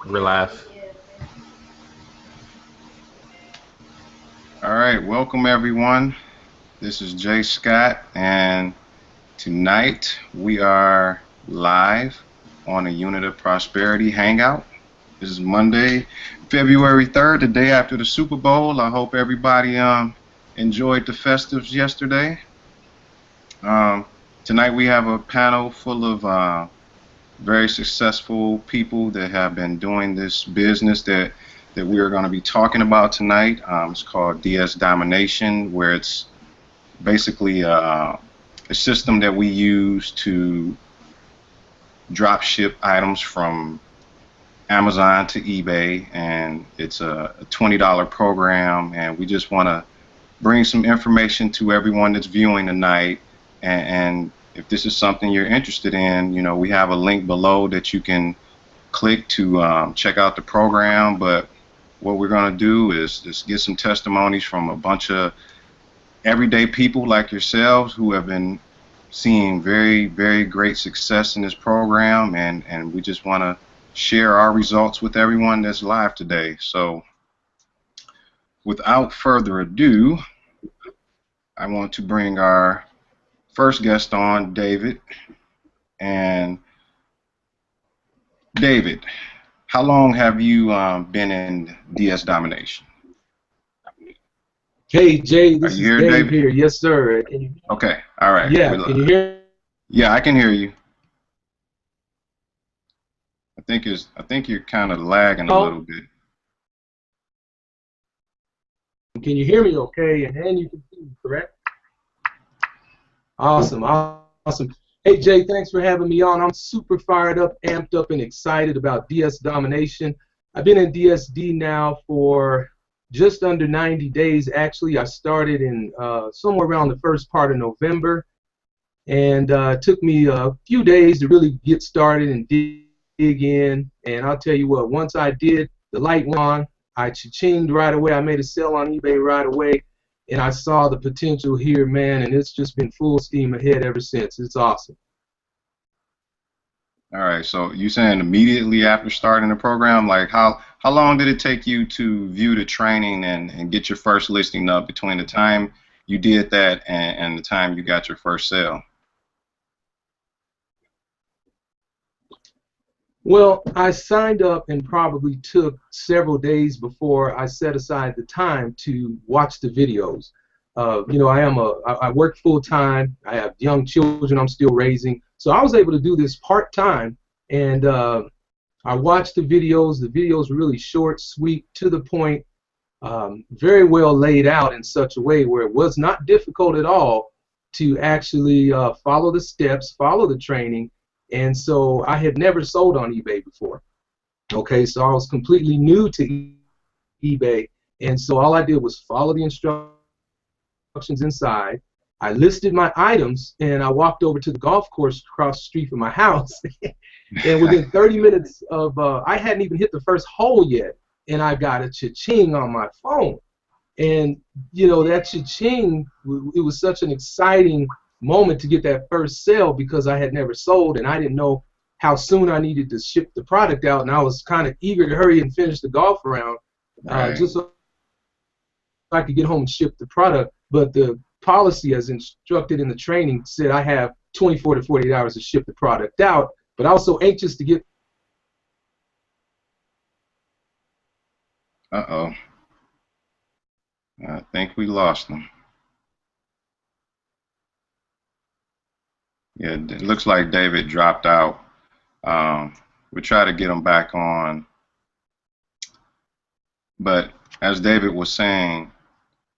We're live. All right, welcome everyone. This is Jay Scott, and tonight we are live on a Unit of Prosperity Hangout. This is Monday, February 3rd, the day after the Super Bowl. I hope everybody enjoyed the festives yesterday. Um, Tonight we have a panel full of very successful people that have been doing this business that we are going to be talking about tonight. It's called DS Domination, where it's basically a system that we use to drop ship items from Amazon to eBay, and it's a $20 program, and we just want to bring some information to everyone that's viewing tonight. And if this is something you're interested in, we have a link below that you can click to check out the program. But what we're going to do is just get some testimonies from a bunch of everyday people like yourselves who have been seeing very, very great success in this program, and we just want to share our results with everyone that's live today. So without further ado, I want to bring our first guest on, David. And David, how long have you been in DS Domination? Hey Jay, Are this you is here, Dave David? here. Yes, sir. Can you? Okay, all right. Yeah, can you hear? Yeah, I can hear you. I think you're kind of lagging a little Oh, bit. can you hear me? Okay, and you can see me, correct? Awesome, awesome. Hey Jay, thanks for having me on. I'm super fired up, amped up, and excited about DS Domination. I've been in DSD now for just under 90 days. Actually, I started in somewhere around the first part of November, and it took me a few days to really get started and dig in. And I'll tell you what, once I did, the light went on. I cha-chinged right away. I made a sale on eBay right away, and I saw the potential here, man. And it's just been full steam ahead ever since. It's awesome. All right, so you saying immediately after starting the program, like how long did it take you to view the training and get your first listing up between the time you did that and the time you got your first sale? Well, I signed up and probably took several days before I set aside the time to watch the videos. I work full time. I have young children I'm still raising, so I was able to do this part time, and I watched the videos. The videos were really short, sweet, to the point, very well laid out in such a way where it was not difficult at all to actually follow the steps, follow the training. And so I had never sold on eBay before. Okay, so I was completely new to eBay, and so all I did was follow the instructions inside. I listed my items, and I walked over to the golf course across the street from my house. And within 30 minutes of, I hadn't even hit the first hole yet, and I got a cha-ching on my phone. And that cha-ching, it was such an exciting moment to get that first sale because I had never sold and I didn't know how soon I needed to ship the product out, and I was kind of eager to hurry and finish the golf round, Right. just so I could get home and ship the product. But the policy, as instructed in the training, said I have 24 to 48 hours to ship the product out. But I was so anxious to get. Uh-oh. I think we lost them. Yeah, it looks like David dropped out. We try to get him back on, but as David was saying,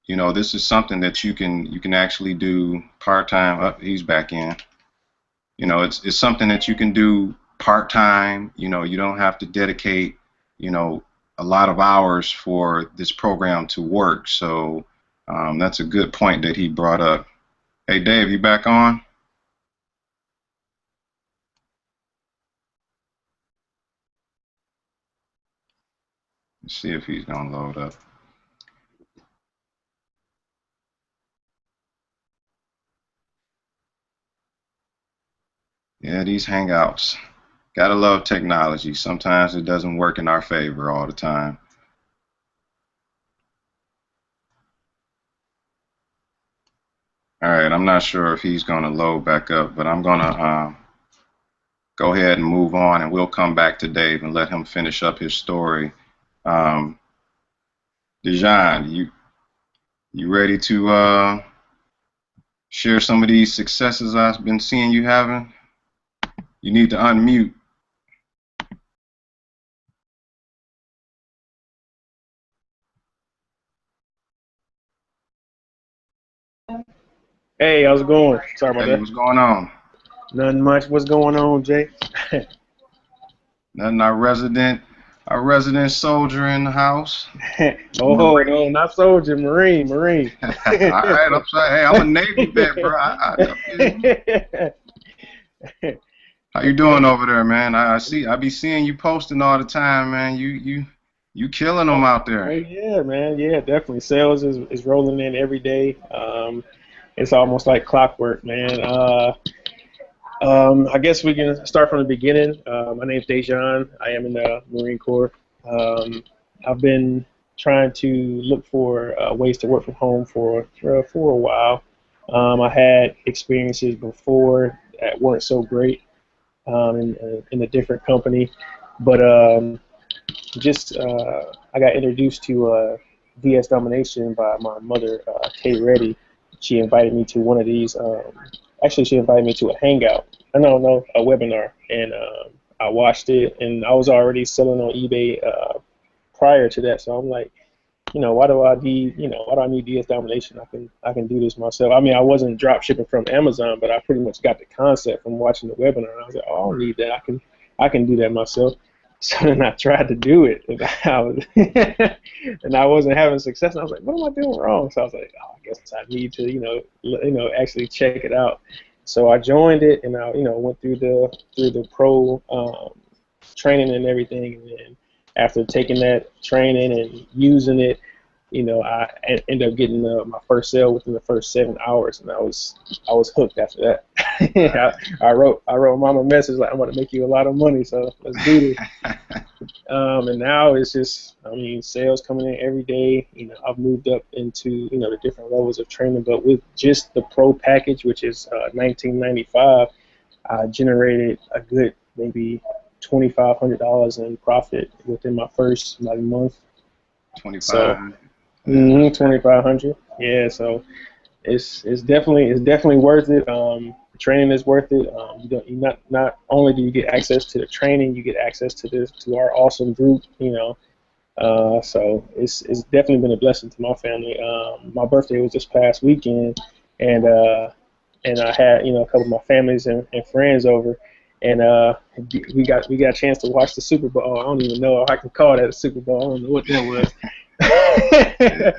this is something that you can actually do part-time. Oh, he's back in. It's something that you can do part-time. You don't have to dedicate, you know, a lot of hours for this program to work. So that's a good point that he brought up. Hey, Dave, you back on? Let's see if he's gonna load up. Yeah, these Hangouts Gotta love technology. Sometimes it doesn't work in our favor all the time. All right, I'm not sure if he's gonna load back up, but I'm gonna go ahead and move on, and we'll come back to Dave and let him finish up his story. Um, Dejan, you ready to share some of these successes I've been seeing you having? You need to unmute. Hey, how's it going? Sorry about Hey, that. what's going on? Nothing much. What's going on, Jay? Nothing. Our resident soldier in the house. Oh, no, not soldier, Marine. All right, I'm sorry. Hey, I'm a Navy vet, bro. How you doing over there, man? I be seeing you posting all the time, man. You killing them out Oh, there. yeah, man. Yeah, definitely. Sales is rolling in every day. It's almost like clockwork, man. I guess we can start from the beginning. My name's Dejan. I am in the Marine Corps. I've been trying to look for ways to work from home for a while. I had experiences before that weren't so great in a different company, but just I got introduced to DS Domination by my mother, Kay Reddy. She invited me to one of these. Actually, she invited me to a hangout. No, a webinar, and I watched it, and I was already selling on eBay prior to that. So I'm like, why do I need DS Domination? I can do this myself. I mean, I wasn't drop shipping from Amazon, but I pretty much got the concept from watching the webinar. And I was like, oh, I don't need that. I can do that myself. So then I tried to do it, and and I wasn't having success. And I was like, what am I doing wrong? So I was like, oh, I guess I need to, actually check it out. So I joined it, and I, went through the pro training and everything. And then after taking that training and using it, I ended up getting my first sale within the first 7 hours, and I was hooked after that. I wrote mom a message like, I'm going to make you a lot of money, so let's do this. And now it's just, sales coming in every day. I've moved up into the different levels of training, but with just the pro package, which is $19.95, I generated a good maybe $2,500 in profit within my first month. 25. So, 2,500. Yeah, so it's definitely worth it. The training is worth it. Not only do you get access to the training, you get access to our awesome group. So it's definitely been a blessing to my family. My birthday was this past weekend, and I had a couple of my families and friends over, and we got a chance to watch the Super Bowl. I don't even know if I can call that a Super Bowl. I don't know what that was. Yeah.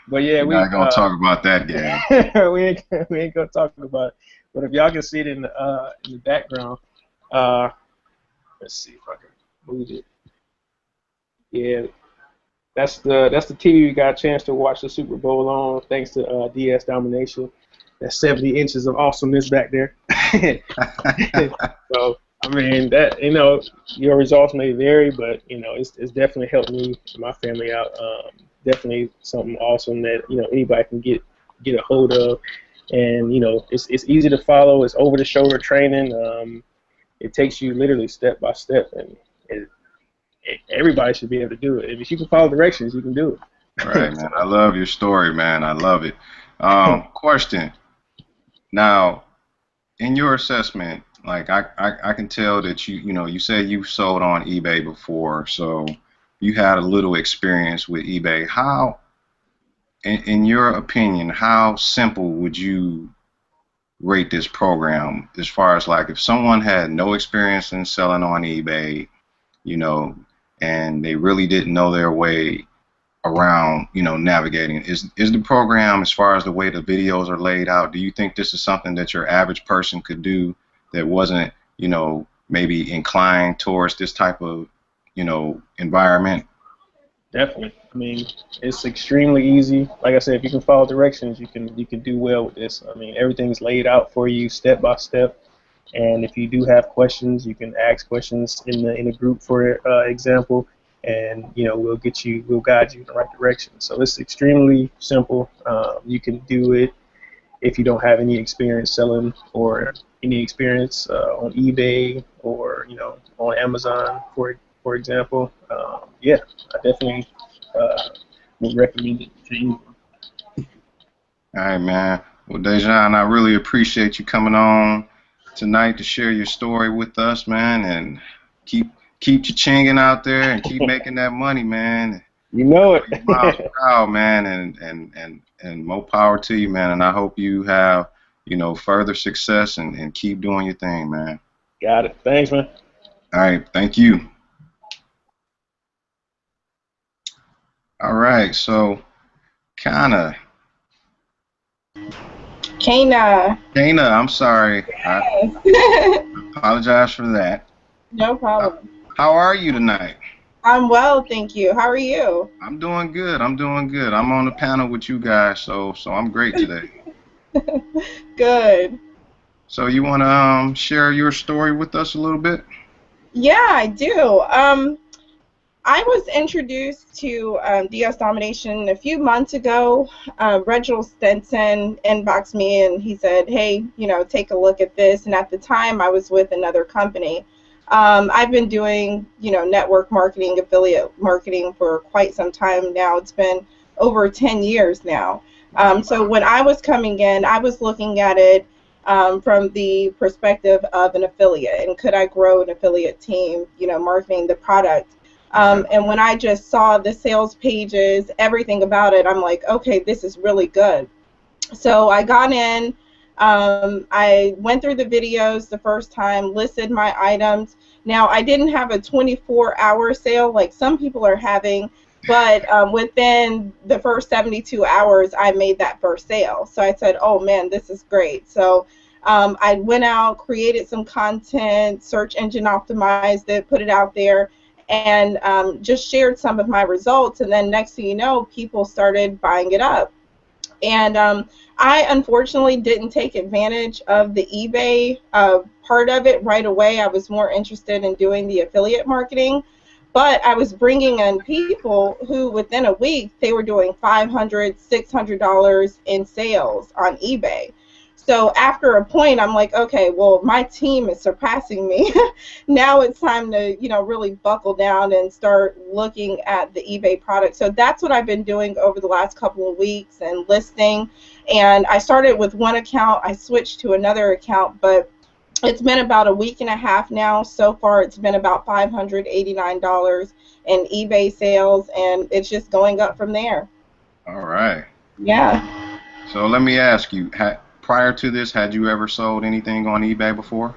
But yeah, we're not gonna talk about that game. we ain't gonna talk about it. But if y'all can see it in the background, let's see if I can move it. Yeah, that's the TV we got a chance to watch the Super Bowl on, thanks to DS Domination. That's 70 inches of awesomeness back there. So that your results may vary, but it's definitely helped me and my family out. Definitely something awesome that anybody can get a hold of, and it's easy to follow. It's over the shoulder training. It takes you literally step by step, and everybody should be able to do it. If you can follow directions, you can do it. Right, man. I love your story, man. I love it. Question. Now, in your assessment, like I can tell that you said you sold on eBay before, so you had a little experience with eBay. How, in your opinion, how simple would you rate this program as far as like if someone had no experience in selling on eBay, and they really didn't know their way around, navigating? Is the program, as far as the way the videos are laid out, do you think this is something that your average person could do that wasn't, maybe inclined towards this type of, environment? Definitely. It's extremely easy. Like I said, if you can follow directions, you can do well with this. Everything's laid out for you step by step. And if you do have questions, you can ask questions in the group, for example, and we'll guide you in the right direction. So it's extremely simple. You can do it if you don't have any experience selling or any experience on eBay or on Amazon, for example. Yeah, I definitely would recommend it to you. All right, man. Well, Dejan, I really appreciate you coming on tonight to share your story with us, man, and keep your chinging out there and keep making that money, man. You know it. Miles proud, man, and more power to you, man. And I hope you have, further success and keep doing your thing, man. Got it. Thanks, man. All right, thank you. All right, so Kana, I'm sorry. I apologize for that. No problem. How are you tonight? I'm well, thank you. How are you? I'm doing good. I'm on the panel with you guys, so I'm great today. Good. So you want to share your story with us a little bit? Yeah, I do. I was introduced to DS Domination a few months ago. Reginald Stinson inboxed me and he said, hey, take a look at this. And at the time, I was with another company. I've been doing, network marketing, affiliate marketing for quite some time now. It's been over 10 years now. So when I was coming in, I was looking at it from the perspective of an affiliate, and could I grow an affiliate team, marketing the product. And when I just saw the sales pages, everything about it, I'm like, okay, this is really good. So I got in, I went through the videos the first time, listed my items. Now, I didn't have a 24-hour sale like some people are having, but within the first 72 hours, I made that first sale. So I said, oh, man, this is great. So I went out, created some content, search engine optimized it, put it out there, and just shared some of my results. And then next thing you know, people started buying it up. And I unfortunately didn't take advantage of the eBay part of it right away. I was more interested in doing the affiliate marketing. But I was bringing in people who within a week, they were doing $500, $600 in sales on eBay. So after a point, I'm like, okay, well, my team is surpassing me. Now it's time to, really buckle down and start looking at the eBay product. So that's what I've been doing over the last couple of weeks and listing. And I started with one account. I switched to another account, but it's been about a week and a half now. So far, it's been about $589 in eBay sales, and it's just going up from there. All right. Yeah. So let me ask you, prior to this, had you ever sold anything on eBay before?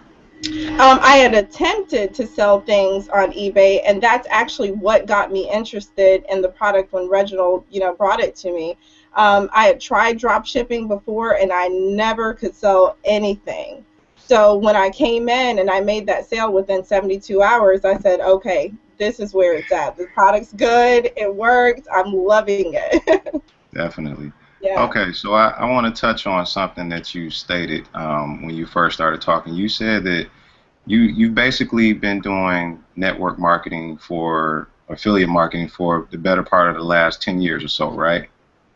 I had attempted to sell things on eBay, and that's actually what got me interested in the product when Reginald, brought it to me. I had tried drop shipping before, and I never could sell anything. So when I came in and I made that sale within 72 hours, I said, okay, this is where it's at. The product's good. It worked. I'm loving it. Definitely. Yeah. Okay, so I want to touch on something that you stated when you first started talking. You said that you've basically been doing network marketing for affiliate marketing for the better part of the last 10 years or so, right?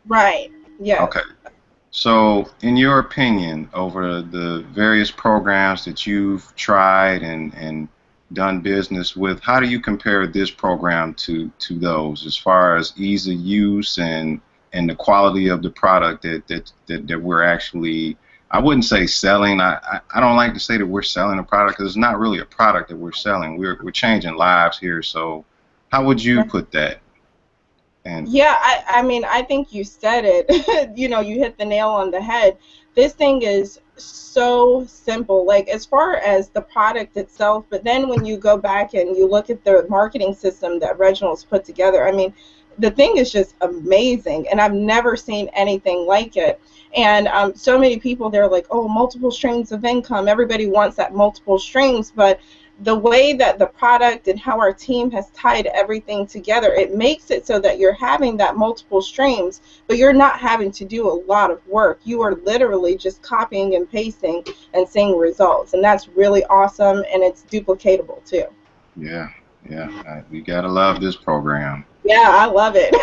Right. Yeah. Okay. So, in your opinion, over the various programs that you've tried and done business with, how do you compare this program to those as far as ease of use and the quality of the product that we're actually, I wouldn't say selling. I don't like to say that we're selling a product, because it's not really a product that we're selling. We're changing lives here. So, how would you put that? And yeah, I mean, I think you said it. You hit the nail on the head. This thing is so simple, like as far as the product itself, but then when you go back and you look at the marketing system that Reginald's put together, I mean, the thing is just amazing, and I've never seen anything like it. And so many people, they're like, oh, multiple streams of income. Everybody wants that multiple streams, but the way that the product and how our team has tied everything together, it makes it so that you're having that multiple streams, but you're not having to do a lot of work. You are literally just copying and pasting and seeing results, and that's really awesome, and it's duplicatable too. Yeah, we gotta love this program. Yeah, I love it.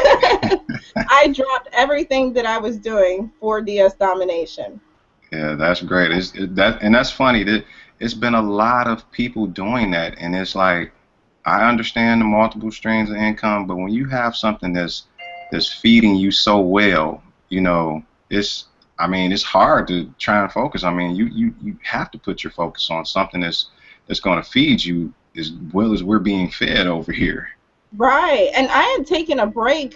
I dropped everything that I was doing for DS Domination. Yeah, that's great. And that's funny that it's been a lot of people doing that, and it's like I understand the multiple streams of income, but when you have something that's feeding you so well, you know, it's hard to try and focus. I mean, you have to put your focus on something that's going to feed you as well as we're being fed over here. Right, and I had taken a break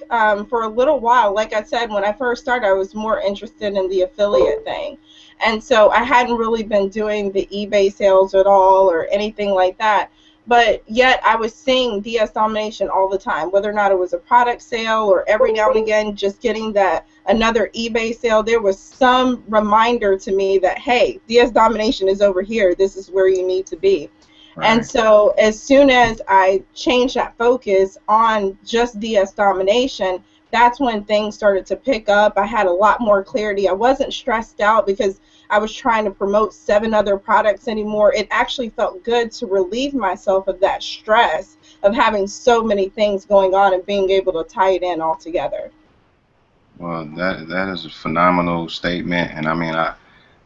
for a little while. Like I said, when I first started, I was more interested in the affiliate thing. And so I hadn't really been doing the eBay sales at all or anything like that. But yet I was seeing DS Domination all the time, whether or not it was a product sale or every now and again just getting that another eBay sale. There was some reminder to me that, hey, DS Domination is over here. This is where you need to be. Right. And so as soon as I changed that focus on just DS Domination, that's when things started to pick up. I had a lot more clarity. I wasn't stressed out because I was trying to promote 7 other products anymore. It actually felt good to relieve myself of that stress of having so many things going on and being able to tie it in all together. Well, that is a phenomenal statement, and I mean,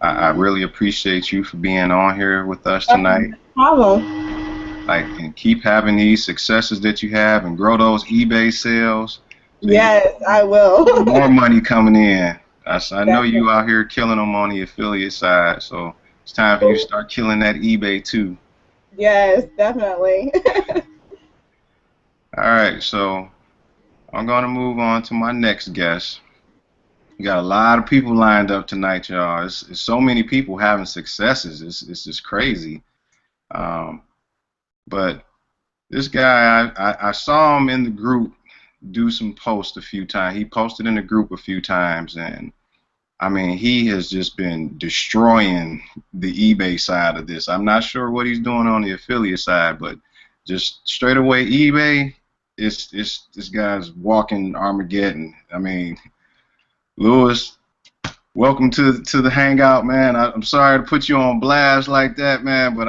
I really appreciate you for being on here with us tonight. No problem. Like, and keep having these successes that you have, and grow those eBay sales. So yes, I will. More money coming in. I know you out here killing them on the affiliate side, so it's time for you to start killing that eBay too. Yes, definitely. All right, so I'm going to move on to my next guest. We got a lot of people lined up tonight, y'all. It's so many people having successes. It's just crazy. But this guy, I saw him in the group do some posts a few times. He posted in the group a few times, and I mean, he has just been destroying the eBay side of this. I'm not sure what he's doing on the affiliate side, but just straight away eBay, it's this guy's walking Armageddon. I mean, Lewis, welcome to the hangout, man. I'm sorry to put you on blast like that, man, but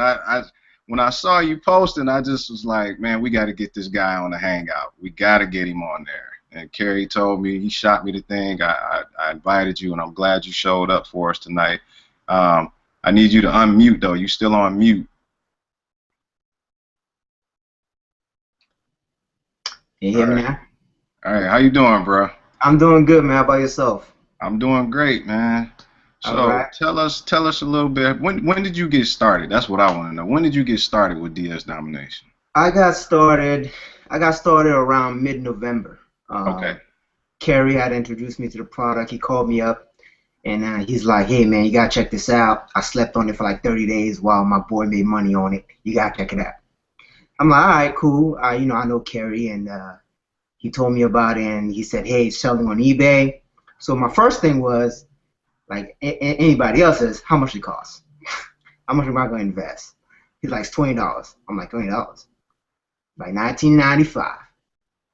when I saw you posting, I just was like, man, we got to get this guy on the hangout. We got to get him on there. And Kerry told me, he shot me the thing. I invited you, and I'm glad you showed up for us tonight. I need you to unmute, though. You still on mute. Can you hear me now? All right, how you doing, bro? I'm doing good, man. How about yourself? I'm doing great, man. So tell us a little bit. When did you get started? That's what I want to know. When did you get started with DS Domination? I got started around mid-November. Okay. Kerry had introduced me to the product. He called me up, and he's like, "Hey, man, you gotta check this out. I slept on it for like 30 days while my boy made money on it. You gotta check it out." I'm like, "All right, cool. I know Kerry, and he told me about it, and he said, hey, it's selling on eBay." So my first thing was, like anybody else, is how much it costs. How much am I going to invest? He's like, it's $20. I'm like, $20? Like $19.95.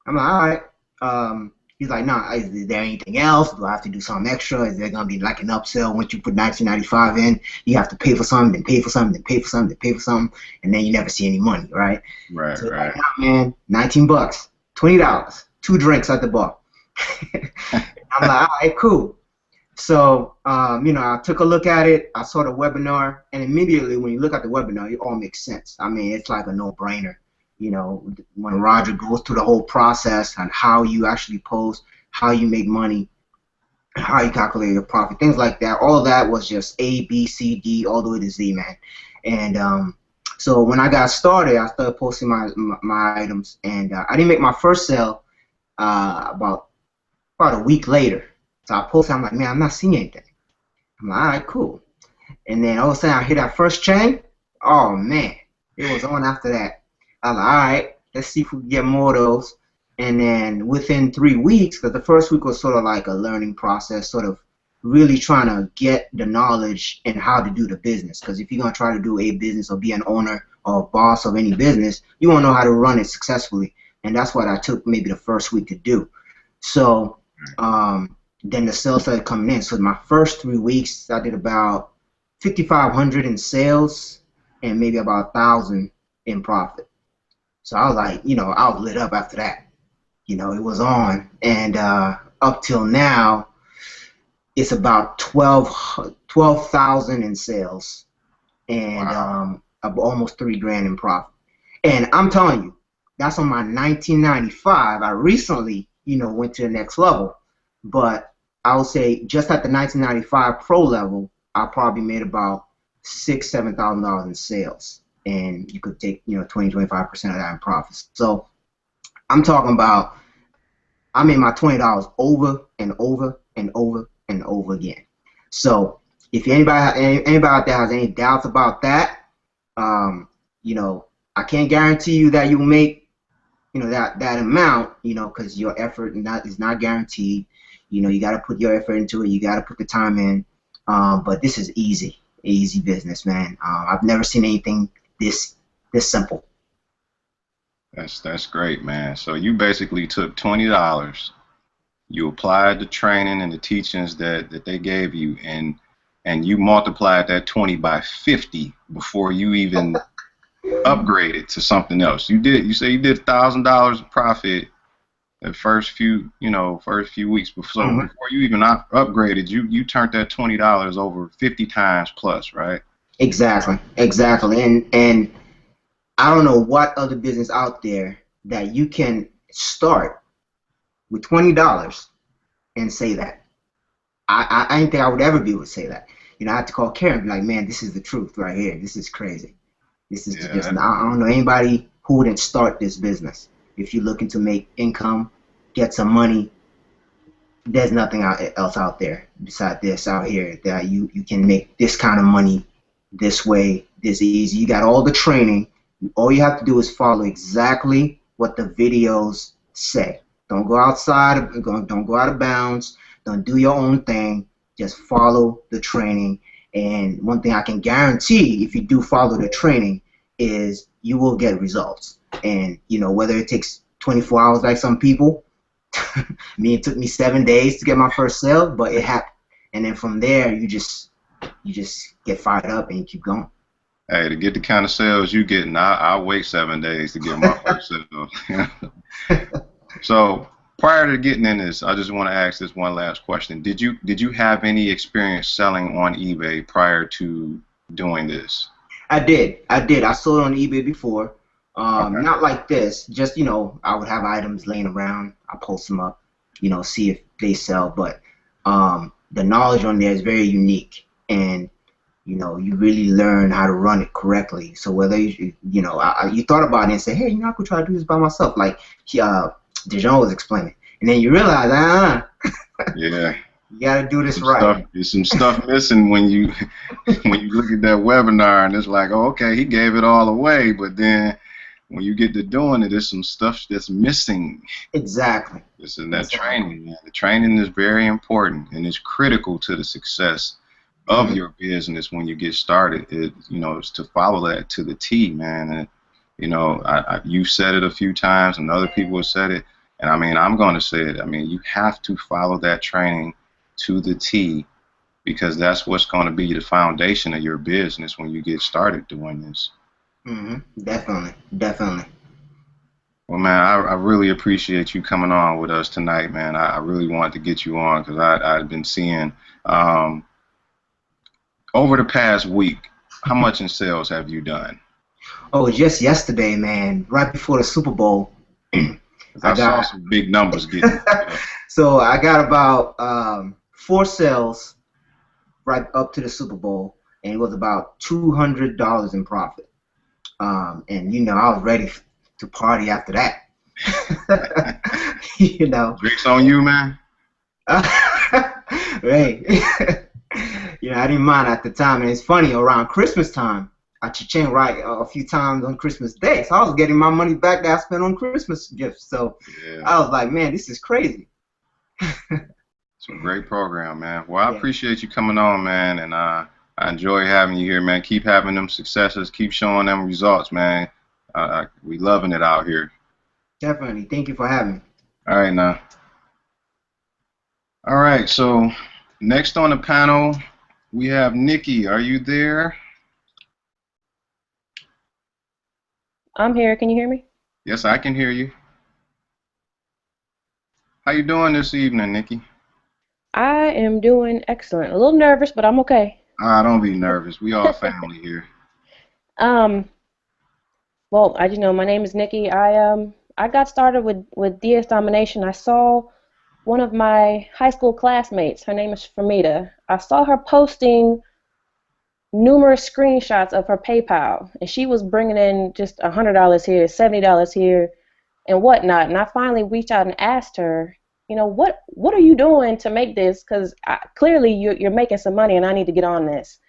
I'm like, all right. He's like, nah, is there anything else? Do I have to do something extra? Is there going to be like an upsell once you put $19.95 in? You have to pay for something, then pay for something, then pay for something, then pay for something, and then you never see any money, right? Right, so right. Like, nah, man, $19, $20, 2 drinks at the bar. I'm like, all right, cool. So, I took a look at it. I saw the webinar, and immediately when you look at the webinar, it all makes sense. I mean, it's like a no-brainer. You know, when Roger goes through the whole process and how you actually post, how you make money, how you calculate your profit, things like that. All of that was just A, B, C, D, all the way to Z, man. And so when I got started, I started posting my items, and I didn't make my first sale about a week later. So I posted, I'm like, man, I'm not seeing anything. I'm like, all right, cool. And then all of a sudden I hit that first chain. Oh, man, it was on after that. I was like, all right, let's see if we can get more of those. And then within 3 weeks, because the first week was sort of like a learning process, sort of really trying to get the knowledge and how to do the business. Because if you're going to try to do a business or be an owner or boss of any business, you want to know how to run it successfully. And that's what I took maybe the first week to do. So then the sales started coming in. So my first 3 weeks, I did about 5,500 in sales and maybe about 1,000 in profit. So I was like, I was lit up after that. It was on. And up till now, it's about 12,000 in sales and almost $3,000 in profit. And I'm telling you, that's on my 1995. I recently, went to the next level. But I would say just at the 1995 pro level, I probably made about $6,000-7,000 in sales. And you could take, 20-25% of that in profits. So I'm talking about I made my $20 over and over and over and over again. So if anybody out there has any doubts about that, I can't guarantee you that you'll make that amount, because your effort is not guaranteed. You got to put your effort into it. You got to put the time in. But this is easy business, man. I've never seen anything this simple. That's great, man. So you basically took $20, you applied the training and the teachings that they gave you, and you multiplied that 20 by 50 before you even upgraded to something else. You say you did $1,000 of profit the first few weeks before. So before you even upgraded, you turned that $20 over 50 times plus, right? Exactly. And I don't know what other business out there that you can start with $20 and say that. I didn't think I would ever be able to say that. I had to call Karen and be like, man, this is the truth right here. This is crazy. This is just, I don't know anybody who wouldn't start this business. If you're looking to make income, get some money, there's nothing else out there besides this out here that you can make this kind of money this way, this easy. You got all the training. All you have to do is follow exactly what the videos say. Don't go outside, don't go out of bounds, don't do your own thing. Just follow the training. And one thing I can guarantee, if you do follow the training, is you will get results. And whether it takes 24 hours like some people, it took me 7 days to get my first sale, but it happened. And then from there, you just get fired up and you keep going. Hey, to get the kind of sales you getting, I'll wait 7 days to get my first sale. So prior to getting in this, I just want to ask this one last question. Did you have any experience selling on eBay prior to doing this? I did. I sold on eBay before. Not like this. Just, I would have items laying around. I post them up, see if they sell. But the knowledge on there is very unique. And you really learn how to run it correctly. So whether you thought about it and say, hey, I could try to do this by myself, like Dejan was explaining, and then you realize, yeah, you got to do this right. There's some stuff missing when you look at that webinar, and it's like, oh, okay, he gave it all away, but then when you get to doing it, there's some stuff that's missing. Exactly. This is that training, man. The training is very important, and it's critical to the success of your business when you get started. It's to follow that to the T, man. And you said it a few times, and other people have said it, and I'm going to say it. You have to follow that training to the T, because that's what's going to be the foundation of your business when you get started doing this. Definitely. Well, man, I really appreciate you coming on with us tonight, man. I really wanted to get you on because I've been seeing. Over the past week, how much in sales have you done? Oh, just yesterday, man, right before the Super Bowl. I saw some big numbers getting. So I got about 4 sales right up to the Super Bowl, and it was about $200 in profit. And I was ready to party after that. Drinks on you, man. Right. I didn't mind at the time, and it's funny, around Christmas time, I cha-ching right a few times on Christmas Day, so I was getting my money back that I spent on Christmas gifts, so I was like, man, this is crazy. It's a great program, man. Well, I appreciate you coming on, man, and I I enjoy having you here, man. Keep having them successes. Keep showing them results, man. We loving it out here. Definitely. Thank you for having me. All right, now. All right, so next on the panel, we have Nikki. Are you there? I'm here. Can you hear me? Yes, I can hear you. How you doing this evening, Nikki? I am doing excellent. A little nervous, but I'm okay. Don't be nervous. We all family here. Well, as you know, my name is Nikki. I got started with DS Domination. I saw one of my high school classmates. Her name is Fermita. I saw her posting numerous screenshots of her PayPal, and she was bringing in just $100 here, $70 here, and whatnot. And I finally reached out and asked her, you know, what are you doing to make this? Because clearly you're making some money, and I need to get on this.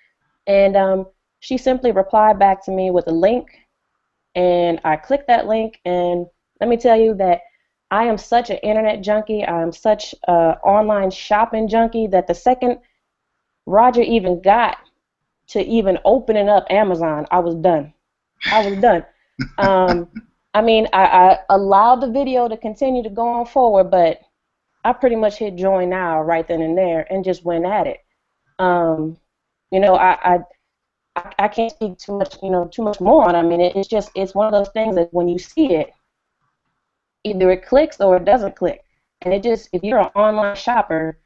And she simply replied back to me with a link, and I clicked that link, and let me tell you that I am such an internet junkie. I am such an online shopping junkie that the second Roger even got to even opening up Amazon, I was done. I was done. I mean, I allowed the video to continue to go on forward, but I pretty much hit join now right then and there and just went at it. You know, I can't speak too much, you know, too much more on it. I mean, it's one of those things that when you see it, either it clicks or it doesn't click. And if you're an online shopper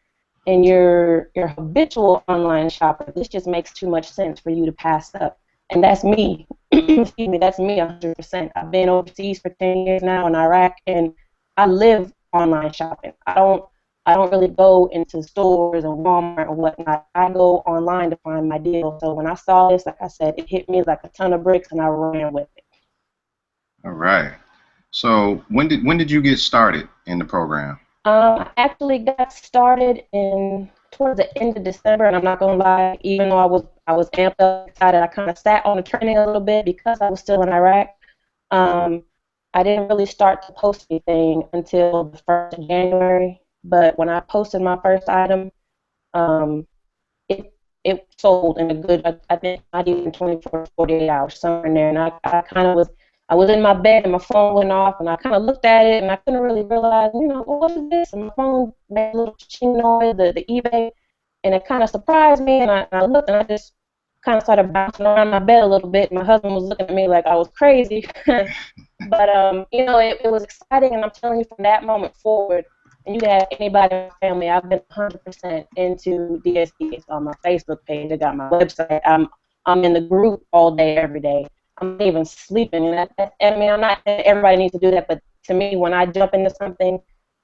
and you're a habitual online shopper, this just makes too much sense for you to pass up. And that's me. Excuse me, that's me 100%. I've been overseas for 10 years now in Iraq, and I live online shopping. I don't really go into stores and Walmart or whatnot. I go online to find my deal. So when I saw this, like I said, it hit me like a ton of bricks, and I ran with it. All right. So when did you get started in the program? I actually got started towards the end of December, and I'm not gonna lie, even though I was amped up, excited, I kind of sat on the training a little bit because I was still in Iraq. I didn't really start to post anything until the 1st of January, but when I posted my first item, it sold in a good, I think, not even 24 to 48 hours, somewhere in there, and I was in my bed and my phone went off, and I kind of looked at it and I couldn't really realize, you know, what is this? And my phone made a little ching noise, the eBay, and it kind of surprised me. And I looked and I just kind of started bouncing around my bed a little bit. My husband was looking at me like I was crazy, but you know, it was exciting. And I'm telling you, from that moment forward, and you can ask anybody in my family, I've been 100% into DSD. It's on my Facebook page. I got my website. I'm in the group all day, every day. I'm not even sleeping, and I mean, I'm not saying everybody needs to do that, but to me, when I jump into something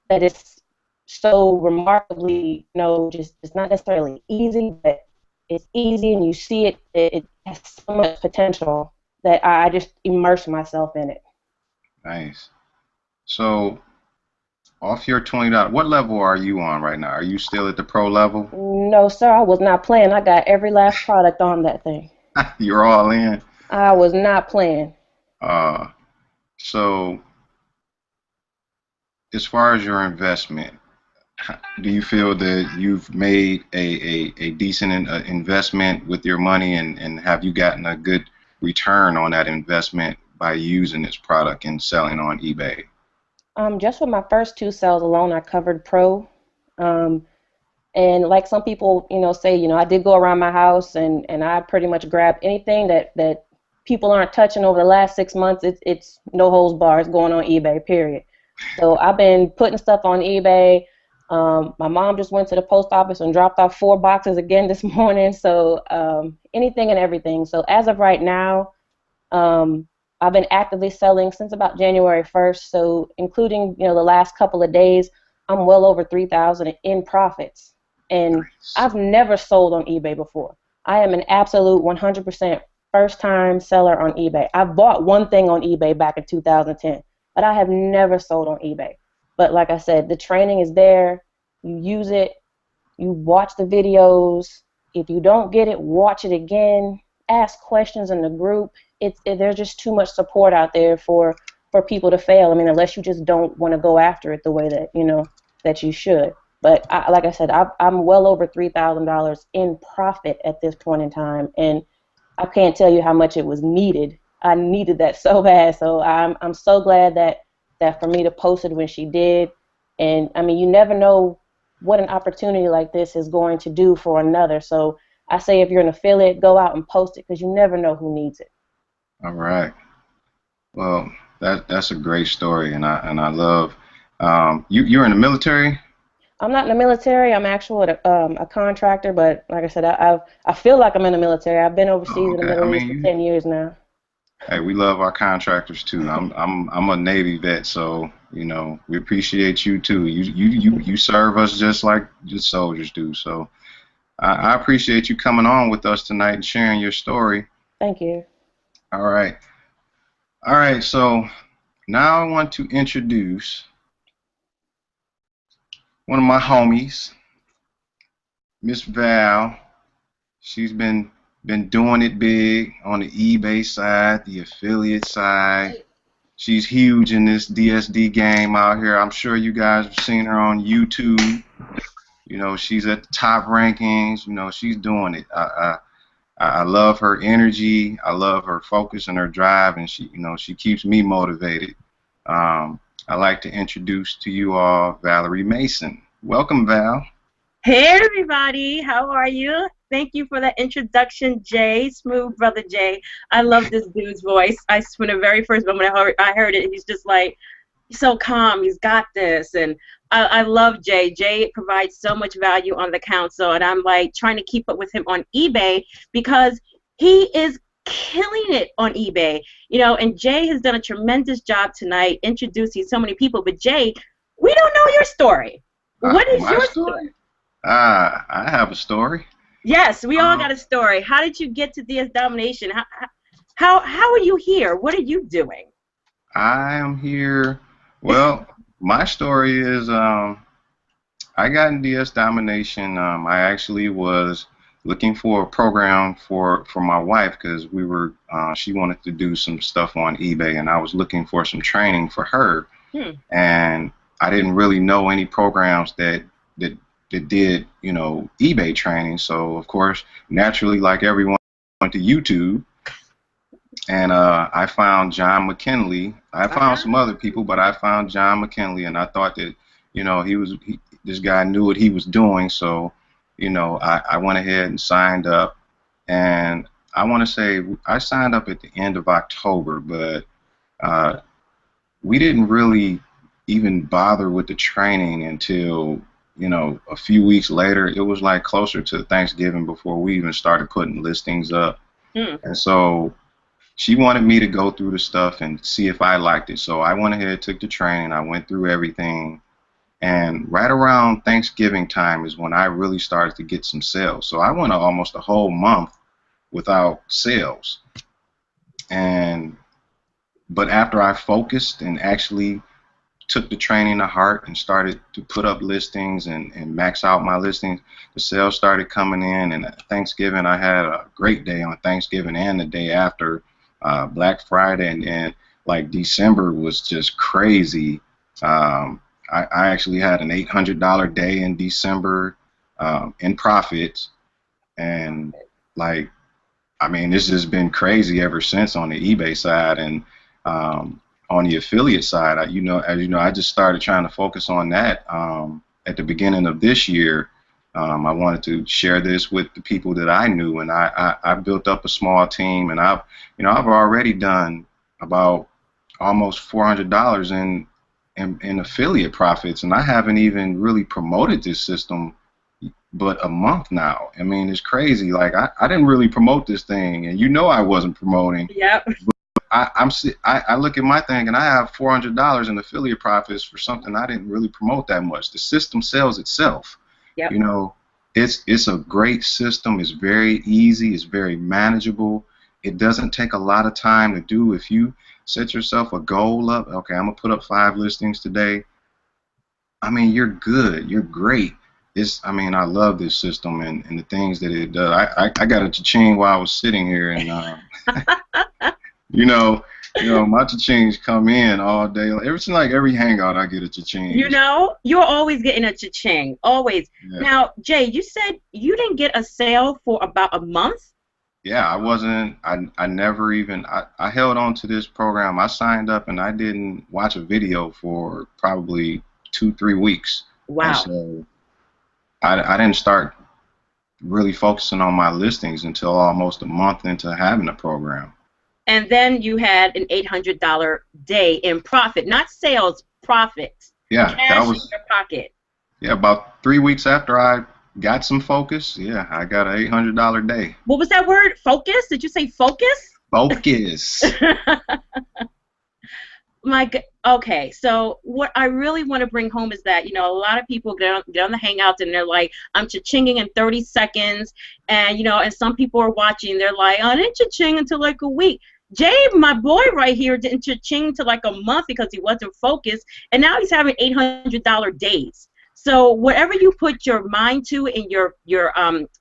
that is so remarkably, you know, just it's not necessarily easy, but it's easy, and you see it has so much potential that I just immerse myself in it. Nice. So, off your $20, what level are you on right now? Are you still at the pro level? No, sir, I was not playing. I got every last product on that thing. You're all in. I was not playing. So as far as your investment, do you feel that you've made a decent investment with your money, and have you gotten a good return on that investment by using this product and selling on eBay? Just with my first 2 sales alone, I covered pro. And like some people, you know, say, you know, I did go around my house and I pretty much grabbed anything that people aren't touching over the last 6 months. It's no holds barred. It's going on eBay, period. So I've been putting stuff on eBay. My mom just went to the post office and dropped off 4 boxes again this morning. So anything and everything. So as of right now, I've been actively selling since about January 1st. So including, you know, the last couple of days, I'm well over $3,000 in profits. And I've never sold on eBay before. I am an absolute 100% first-time seller on eBay. I bought one thing on eBay back in 2010, but I have never sold on eBay. But like I said, the training is there. You use it. You watch the videos. If you don't get it, watch it again. Ask questions in the group. There's just too much support out there for people to fail. I mean, unless you just don't want to go after it the way that, you know, that you should. But like I said, I'm well over $3,000 in profit at this point in time, and I can't tell you how much it was needed. I needed that so bad. So I'm so glad that Farmida posted when she did. And I mean, you never know what an opportunity like this is going to do for another. So I say if you're an affiliate, go out and post it because you never know who needs it. All right. Well, that's a great story, and I love you're in the military. I'm not in the military. I'm actually a contractor, but like I said, I feel like I'm in the military. I've been overseas Oh, in the okay. I Middle East mean, for 10 years now. hey, we love our contractors too. I'm a Navy vet, so you know we appreciate you too. You serve us just like the soldiers do. So I appreciate you coming on with us tonight and sharing your story. Thank you. All right. All right. So now I want to introduce one of my homies, Miss Val. She's been doing it big on the eBay side, the affiliate side. She's huge in this DSD game out here. I'm sure you guys have seen her on YouTube. You know, she's at the top rankings. You know, she's doing it. I love her energy. I love her focus and her drive, and she keeps me motivated. I'd like to introduce to you all Valerie Mason. Welcome, Val. Hey everybody, how are you? Thank you for that introduction, Jay. Smooth brother Jay. I love this dude's voice. From the very first moment I heard it, he's just like, he's so calm, he's got this. And I love Jay. Jay provides so much value on the council, and I'm like trying to keep up with him on eBay because he is killing it on eBay. You know, and Jay has done a tremendous job tonight introducing so many people. But Jay, we don't know your story. What is your story? I have a story. Yes, we all got a story. How did you get to DS Domination? How are you here? What are you doing? I am here. Well, my story is I got in DS Domination. I actually was looking for a program for my wife because she wanted to do some stuff on eBay, and I was looking for some training for her. And I didn't really know any programs that did, you know, eBay training. So of course, naturally, like everyone, I went to YouTube, and I found John McKinley. I found some other people, but I found John McKinley, and I thought that, you know, this guy knew what he was doing. So, you know, I went ahead and signed up, and I want to say I signed up at the end of October, but we didn't really even bother with the training until, you know, a few weeks later. It was like closer to Thanksgiving before we even started putting listings up. And so she wanted me to go through the stuff and see if I liked it. So I went ahead, took the training, I went through everything, and right around Thanksgiving time is when I really started to get some sales. So I went almost a whole month without sales. But after I focused and actually took the training to heart and started to put up listings and max out my listings, the sales started coming in. And at Thanksgiving, I had a great day on Thanksgiving and the day after, Black Friday, and like December was just crazy. I actually had an $800 day in December in profits, and like, I mean, this has been crazy ever since on the eBay side. And on the affiliate side, as you know, I just started trying to focus on that at the beginning of this year. I wanted to share this with the people that I knew, and I built up a small team, and I've already done about almost $400 in affiliate profits, and I haven't even really promoted this system but a month now. I mean, it's crazy. Like, I didn't really promote this thing, and you know I wasn't promoting. Yep. I look at my thing and I have $400 in affiliate profits for something I didn't really promote that much. The system sells itself. Yep. You know, it's a great system. It's very easy. It's very manageable. It doesn't take a lot of time to do. If you set yourself a goal up, okay, I'm gonna put up 5 listings today. I mean, you're good. You're great. I mean, I love this system and the things that it does. I got a cha-ching while I was sitting here, and you know, You know, my cha-chings come in all day. It's like every hangout I get a cha-ching. You know, you're always getting a cha-ching, always. Yeah. Now, Jay, you said you didn't get a sale for about a month? Yeah, I never even, I held on to this program. I signed up and I didn't watch a video for probably 2-3 weeks. Wow. And so I didn't start really focusing on my listings until almost a month into having the program. And then you had an $800 day in profit, not sales, profit. Yeah, cash that was in your pocket. Yeah, about 3 weeks after I got some focus, yeah, I got an $800 day. What was that word? Focus? Did you say focus? Focus. Okay, so what I really want to bring home is that, you know, a lot of people get on the Hangouts and they're like, I'm cha-chinging in 30 seconds, and, you know, and some people are watching, they're like, I didn't cha-ching until like a week. Jay, my boy right here, didn't cha-ching to like a month because he wasn't focused, and now he's having $800 days. So whatever you put your mind to and your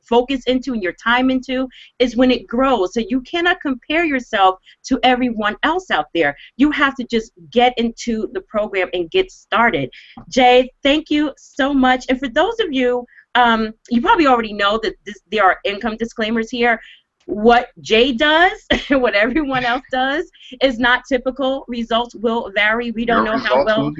focus into and your time into is when it grows. So you cannot compare yourself to everyone else out there. You have to just get into the program and get started. Jay, thank you so much. And for those of you, you probably already know that there are income disclaimers here. What Jay does, what everyone else does, is not typical. Results will vary. We don't know how well.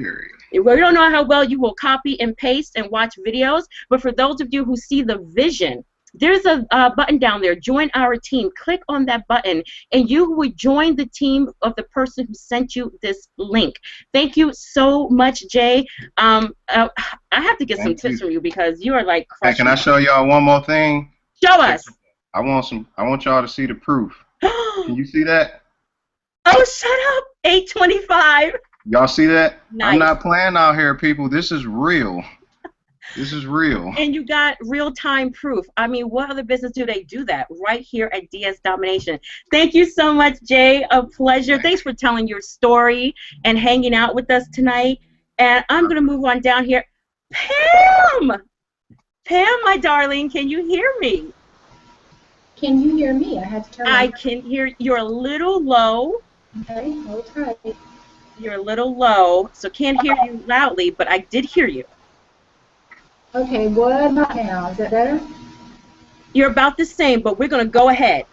We don't know how well you will copy and paste and watch videos. But for those of you who see the vision, there's a button down there. Join our team. Click on that button, and you will join the team of the person who sent you this link. Thank you so much, Jay. I have to get some tips from you because you are like crushing. Hey, can I show y'all one more thing? Show us. I want y'all to see the proof. Can you see that? Oh, shut up. 825. Y'all see that? Nice. I'm not playing out here, people. This is real. This is real. And you got real-time proof. I mean, what other business do they do that? Right here at DS Domination. Thank you so much, Jay. A pleasure. Thanks for telling your story and hanging out with us tonight. And I'm going to move on down here. Pam! Pam, my darling, can you hear me? Can you hear me? I had to turn. I can hear. You're a little low. Okay, hold tight. You're a little low, so can't hear you loudly, but I did hear you. Okay, what about now? Is that better? You're about the same, but we're going to go ahead.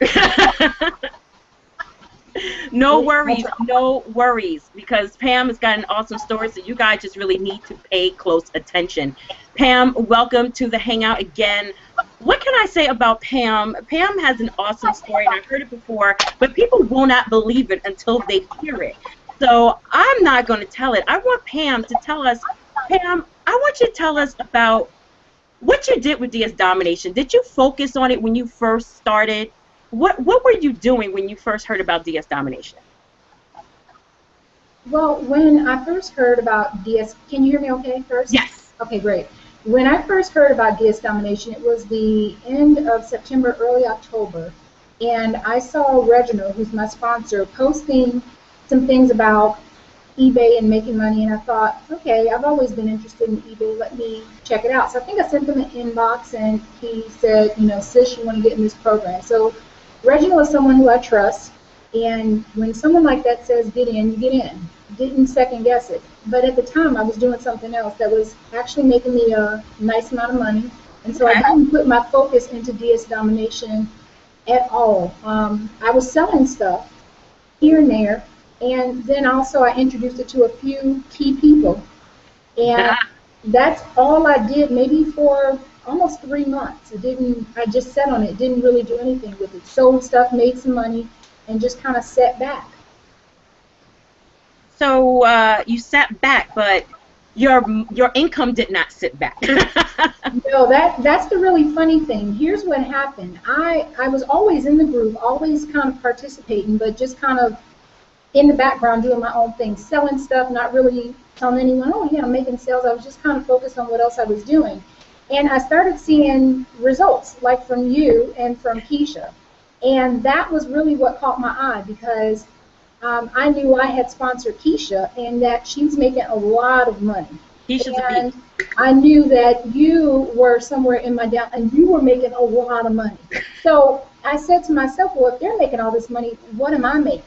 No worries, no worries, because Pam has got an awesome story, so you guys just really need to pay close attention. Pam, welcome to the Hangout again. What can I say about Pam? Pam has an awesome story, and I've heard it before, but people will not believe it until they hear it. So I'm not going to tell it. I want Pam to tell us. Pam, I want you to tell us about what you did with DS Domination. Did you focus on it when you first started? What were you doing when you first heard about DS Domination? Well, when I first heard about DS, can you hear me okay first? Yes. Okay, great. When I first heard about DS Domination, it was the end of September, early October, and I saw Reginald, who's my sponsor, posting some things about eBay and making money, and I thought, okay, I've always been interested in eBay, let me check it out. So I think I sent him an inbox, and he said, you know, sis, you want to get in this program. So Reginald is someone who I trust, and when someone like that says get in, you get in. Didn't second guess it. But at the time, I was doing something else that was actually making me a nice amount of money, and so I didn't put my focus into DS Domination at all. I was selling stuff here and there, and then also I introduced it to a few key people, and that's all I did, maybe for almost 3 months. I just sat on it, didn't really do anything with it. Sold stuff, made some money, and just kind of sat back. So you sat back, but your income did not sit back. No, that's the really funny thing. Here's what happened. I was always in the group, always kind of participating, but just kind of in the background doing my own thing, selling stuff, not really telling anyone, oh yeah, I'm making sales. I was just kind of focused on what else I was doing. And I started seeing results, like from you and from Keisha. And that was really what caught my eye, because I knew I had sponsored Keisha and that she was making a lot of money. And I knew that you were somewhere in my down, and you were making a lot of money. So I said to myself, well, if they're making all this money, what am I making?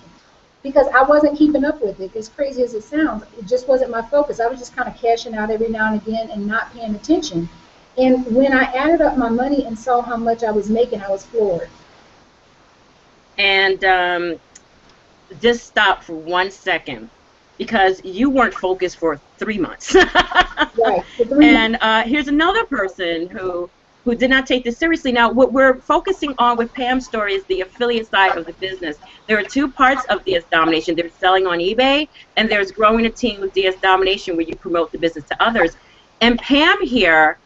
because I wasn't keeping up with it. As crazy as it sounds, it just wasn't my focus. I was just kind of cashing out every now and again and not paying attention. And when I added up my money and saw how much I was making, I was floored. And just stop for 1 second, because you weren't focused for 3 months. Right. For 3 months. And here's another person who did not take this seriously. Now, what we're focusing on with Pam's story is the affiliate side of the business. There are two parts of DS Domination. There's selling on eBay, and there's growing a team with DS Domination, where you promote the business to others. And Pam here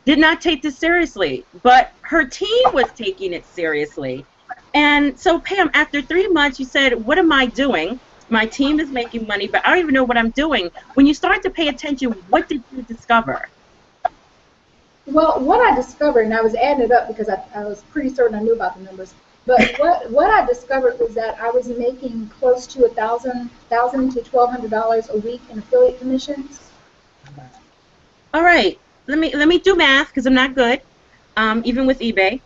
did not take this seriously, but her team was taking it seriously. And so, Pam, after 3 months, you said, what am I doing? My team is making money, but I don't even know what I'm doing. When you start to pay attention, what did you discover? Well, what I discovered, and I was adding it up because I was pretty certain I knew about the numbers, but what I discovered was that I was making close to $1,000 to $1,200 a week in affiliate commissions. All right, let me do math, because I'm not good, even with eBay.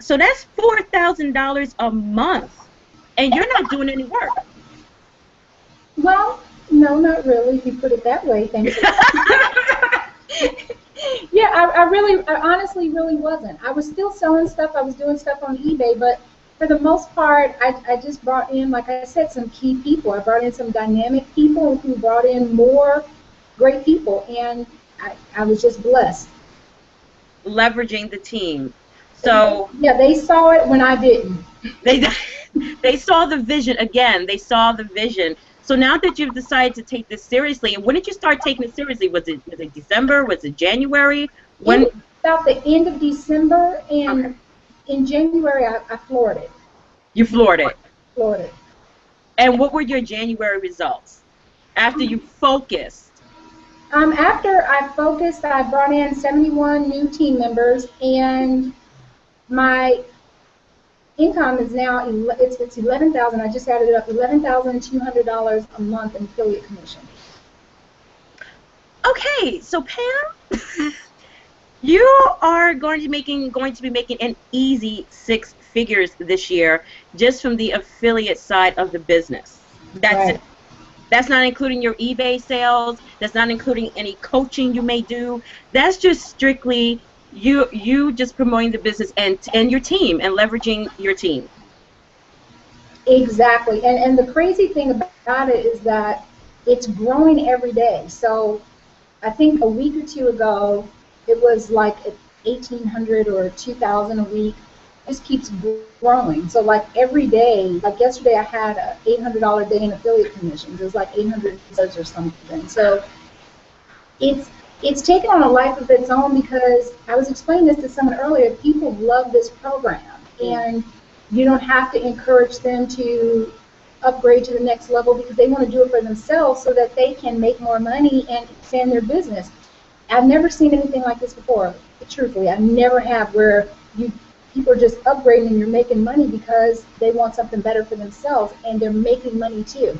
So that's $4,000 a month, and you're not doing any work. Well, no, not really, if you put it that way. Thanks. Yeah, I honestly really wasn't. I was still selling stuff. I was doing stuff on eBay, but for the most part, I just brought in, like I said, some key people. I brought in some dynamic people who brought in more great people, and I was just blessed. Leveraging the team. So yeah, they saw it when I didn't. They saw the vision again. They saw the vision. So now that you've decided to take this seriously, and when did you start taking it seriously? Was it December? Was it January? When? It was about the end of December, and okay. In January I floored it. You floored it. Floored it. And what were your January results after you focused? After I focused, I brought in 71 new team members, and my income is now, it's $11,000. I just added it up, $11,200 a month in affiliate commission. Okay, so Pam, you are going to be making an easy 6 figures this year just from the affiliate side of the business. That's right. it. That's not including your eBay sales. That's not including any coaching you may do. That's just strictly you just promoting the business and your team and leveraging your team. Exactly. And the crazy thing about it is that it's growing every day. So I think a week or two ago, it was like $1,800 or $2,000 a week. It just keeps growing. So like every day, like yesterday I had an $800 day in affiliate commissions. It was like $800 or something. So it's taken on a life of its own, because I was explaining this to someone earlier. People love this program, and you don't have to encourage them to upgrade to the next level, because they want to do it for themselves so that they can make more money and expand their business. I've never seen anything like this before. Truthfully, I never have, where people are just upgrading and you're making money because they want something better for themselves, and they're making money too.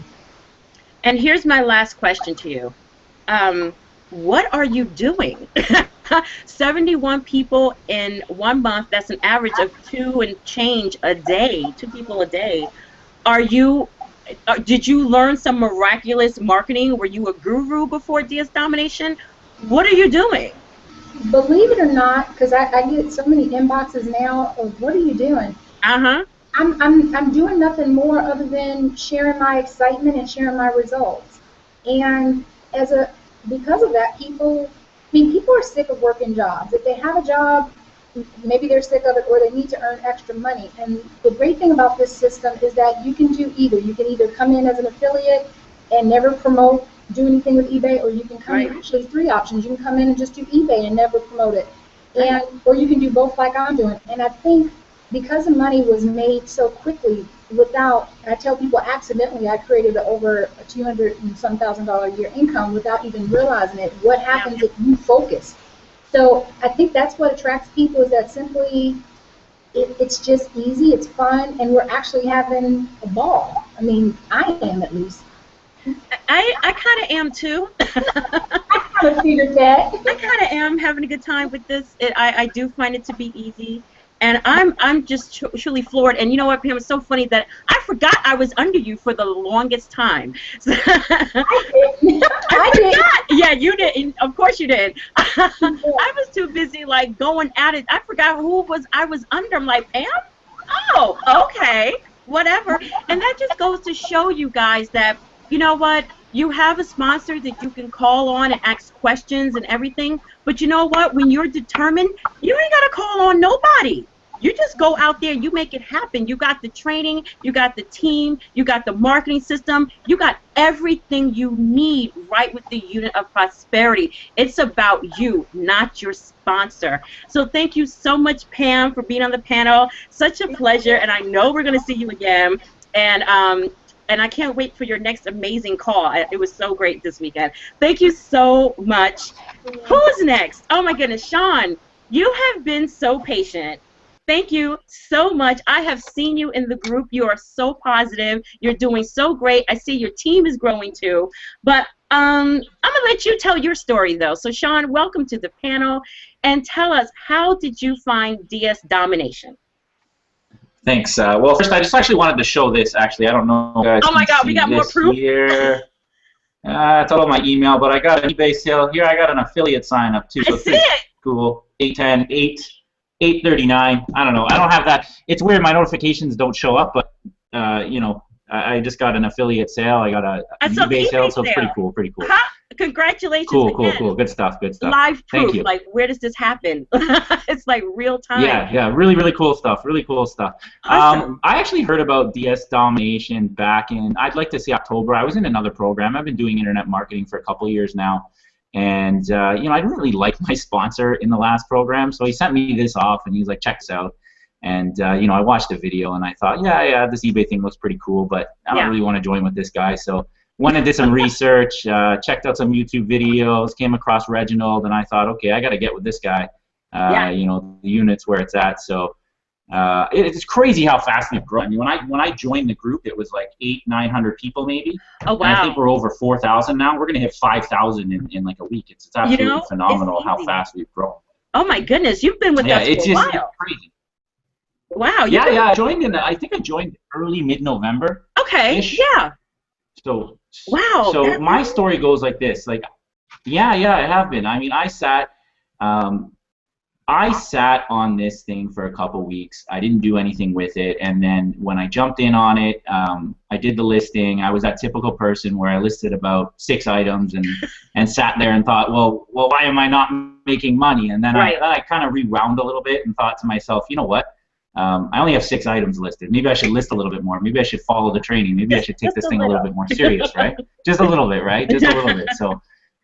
And here's my last question to you. What are you doing? 71 people in 1 month, that's an average of 2 and change a day, 2 people a day. Did you learn some miraculous marketing? Were you a guru before DS Domination? What are you doing? Believe it or not, because I get so many inboxes now of, what are you doing? Uh-huh. I'm doing nothing more other than sharing my excitement and sharing my results. And because of that, people are sick of working jobs. If they have a job, maybe they're sick of it, or they need to earn extra money. And the great thing about this system is that you can do either. You can either come in as an affiliate and never do anything with eBay, or you can come in, actually 3 options. You can come in and just do eBay and never promote it. Or you can do both like I'm doing. And I think because the money was made so quickly, I tell people accidentally, I created over a $200 and some thousand a year income without even realizing it. What happens if you focus? So I think that's what attracts people, is that simply it's just easy, it's fun, and we're actually having a ball. I mean, I am, at least. I kind of am too. I kind of figured that. I kind of am having a good time with this. I do find it to be easy. And I'm just truly floored. And you know what, Pam? It's so funny that I forgot I was under you for the longest time. I forgot. Yeah, you did. Of course you did. I was too busy like going at it. I forgot who I was under. I'm like, Pam? Oh, okay, whatever. And that just goes to show you guys that, you know what, you have a sponsor that you can call on and ask questions and everything. But you know what, when you're determined, you ain't got to call on nobody. You just go out there, you make it happen. You got the training, you got the team, you got the marketing system, you got everything you need right with the unit of prosperity. It's about you, not your sponsor. So thank you so much, Pam, for being on the panel. Such a pleasure, and I know we're going to see you again. And I can't wait for your next amazing call. It was so great this weekend. Thank you so much. Who's next? Oh my goodness, Sean, you have been so patient. Thank you so much. I have seen you in the group. You are so positive. You're doing so great. I see your team is growing too. But I'm going to let you tell your story, though. So, Sean, welcome to the panel. And tell us, how did you find DS Domination? Thanks. Well, first, I just actually wanted to show this, actually. I don't know if you guys Oh, my can God, see we got more this proof? here. It's all on my email, but I got an eBay sale. Here, I got an affiliate sign up, too. I So see it. cool. 839. I don't know. I don't have that. It's weird. My notifications don't show up, but you know, I just got an affiliate sale. I got an eBay sale, so it's pretty cool. Pretty cool. Congratulations. Cool. Again. Good stuff. Live proof. Thank you. Like, where does this happen? It's like real time. Yeah. Really cool stuff. Awesome. I actually heard about DS Domination back in, I'd like to say October. I was in another program. I've been doing internet marketing for a couple of years now. And, you know, I didn't really like my sponsor in the last program, so he sent me this off, and he was like, check this out. And, you know, I watched the video, and I thought, yeah, this eBay thing looks pretty cool, but I don't really want to join with this guy. So went and did some research, checked out some YouTube videos, came across Reginald, and I thought, okay, I got to get with this guy. You know, the unit's where it's at. So it's crazy how fast we've grown. I mean, when I joined the group, it was like 900 people maybe. Oh, wow. And I think we're over 4,000 now. We're going to hit 5,000 in like a week. It's absolutely phenomenal how fast we've grown. Oh my goodness, you've been with us for a while. It's crazy. Wow. Yeah. I joined I think I joined early mid-November. Okay. Yeah. So wow. So my story goes like this. Like, yeah, I have been. I mean, I sat on this thing for a couple weeks. I didn't do anything with it, and then when I jumped in on it, I did the listing. I was that typical person where I listed about 6 items and sat there and thought, well, why am I not making money? And then I kind of rewound a little bit and thought to myself, you know what? I only have 6 items listed. Maybe I should list a little bit more. Maybe I should follow the training. Maybe I should take this thing a little bit more serious, right? Just a little bit, right? Just a little bit.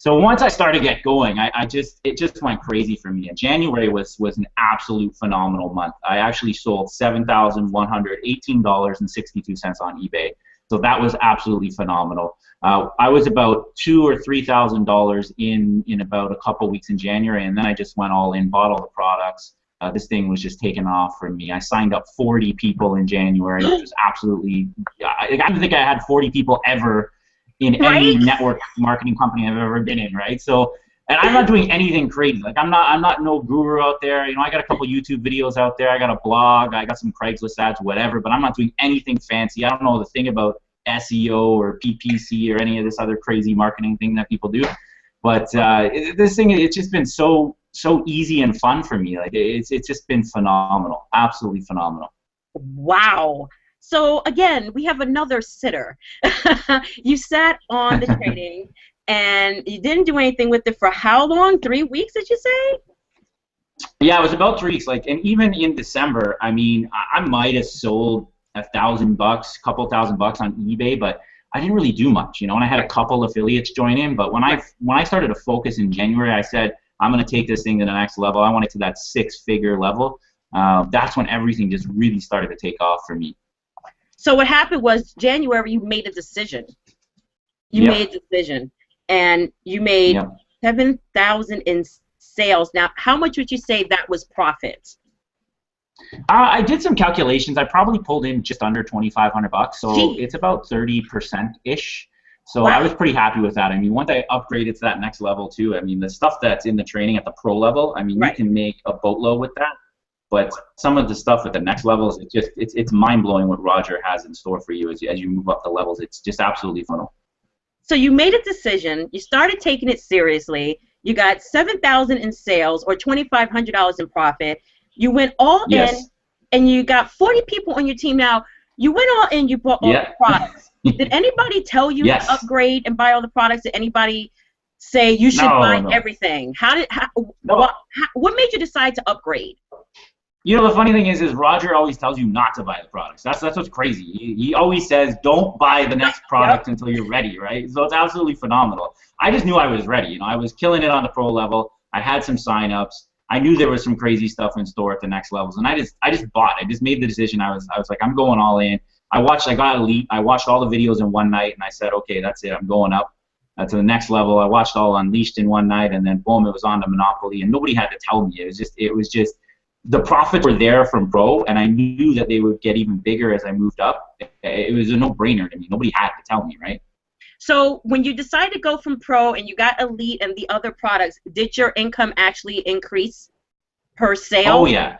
So once I started to get going, it just went crazy for me. And January was an absolute phenomenal month. I actually sold $7,118.62 on eBay. So that was absolutely phenomenal. I was about $2,000 or $3,000 in about a couple weeks in January, and then I just went all in, bought all the products. This thing was just taken off from me. I signed up 40 people in January, which was absolutely. I don't think I had 40 people ever in any network marketing company I've ever been in, right? So, and I'm not doing anything crazy. Like I'm not no guru out there. You know, I got a couple YouTube videos out there. I got a blog. I got some Craigslist ads, whatever. But I'm not doing anything fancy. I don't know the thing about SEO or PPC or any of this other crazy marketing thing that people do. But this thing, it's just been so easy and fun for me. Like it's just been phenomenal, absolutely phenomenal. Wow. So again, we have another sitter. You sat on the training and you didn't do anything with it for how long? 3 weeks, did you say? Yeah, it was about 3 weeks. Like, and even in December, I mean, I might have sold $1,000, couple $1,000 on eBay, but I didn't really do much, you know. And I had a couple affiliates join in, but when I started to focus in January, I said, I'm going to take this thing to the next level. I want it to that 6-figure level. That's when everything just really started to take off for me. So what happened was January, you made a decision. You made a decision, and you made 7,000 in sales. Now, how much would you say that was profit? I did some calculations. I probably pulled in just under $2,500, so it's about 30%-ish. So I was pretty happy with that. I mean, once I upgraded to that next level too, I mean, the stuff that's in the training at the pro level, I mean, you can make a boatload with that. But some of the stuff at the next levels, it's mind blowing what Roger has in store for you as you move up the levels. It's just absolutely phenomenal. So you made a decision. You started taking it seriously. You got $7,000 in sales or $2,500 in profit. You went all in, and you got 40 people on your team. Now you went all in. You bought all the products. Did anybody tell you to upgrade and buy all the products? Did anybody say you should buy everything? What made you decide to upgrade? You know, the funny thing is Roger always tells you not to buy the products. That's what's crazy. He always says, don't buy the next product until you're ready, right? So it's absolutely phenomenal. I just knew I was ready. You know, I was killing it on the pro level. I had some signups. I knew there was some crazy stuff in store at the next levels, and I just bought. I just made the decision. I was like, I'm going all in. I got Elite. I watched all the videos in one night, and I said, okay, that's it. I'm going up to the next level. I watched all Unleashed in one night, and then boom, it was on to Monopoly, and nobody had to tell me. It was just the profits were there from pro, and I knew that they would get even bigger as I moved up. It was a no-brainer to me. Nobody had to tell me, right? So when you decided to go from pro and you got Elite and the other products, did your income actually increase per sale? Oh, yeah.